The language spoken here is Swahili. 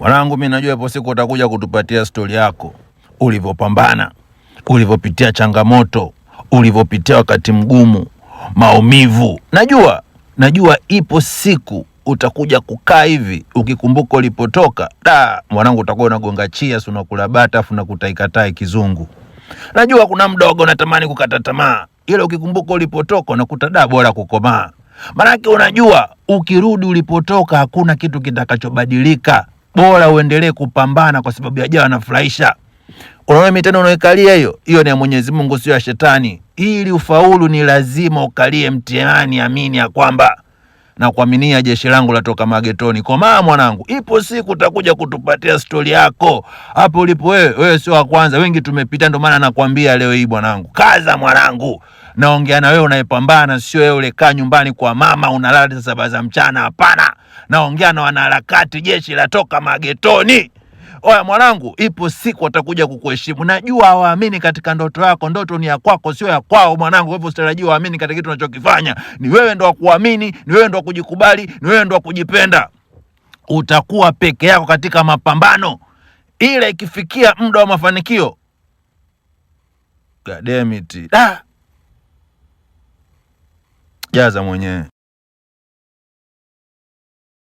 Mwanangu, mimi najua ipo siku utakuja kutupatia stori yako, ulivyopambana, ulivyopitia changamoto, ulivyopitia wakati mgumu, maumivu. Najua ipo siku utakuja kukaa hivi ukikumbuka ulipotoka. Mwanangu, utakuwa unagonga cheers, unakula bata afu unakutaikatai kizungu. Najua kuna mdogo unatamani kukata tamaa, ile ukikumbuka ulipotoka unakuta bora kukomaa. Maanake unajua ukirudi ulipotoka hakuna kitu kitakachobadilika. Bora uendelee kupambana kwa sababu yajayo anafurahisha. Unaona mitano unaikalia hiyo ni ya Mwenyezi Mungu, sio ya shetani. Ili ufaulu ni lazima ukalie mtihani. Amini ya kwamba na kuaminia jeshi langu latoka magetoni. Komaa mwanangu, ipo siku utakuja kutupatia stori yako. Hapo ulipo wewe sio wa kwanza, wengi tumepita, ndio maana nakwambia leo hii mwanangu. Kaza mwanangu. Naongea na wewe unayepambana, sio wewe ule kaa nyumbani kwa mama unalala saa 7 za mchana, hapana. Naongea na wanaharakati, jeshi latoka magetoni. Oya mwanangu, ipo siku watakuja kukuheshimu. Najua hawaamini katika ndoto yako. Ndoto ni ya kwako, sio ya kwao mwanangu. Kwa hivyo usitarajie waamini katika kitu unachokifanya. Ni wewe ndo wa kuamini, ni wewe ndo wa kujikubali, ni wewe ndo wa kujipenda. Utakuwa peke yako katika mapambano. Ile ikifikia muda wa mafanikio, God damn it. Jaza mwenyewe.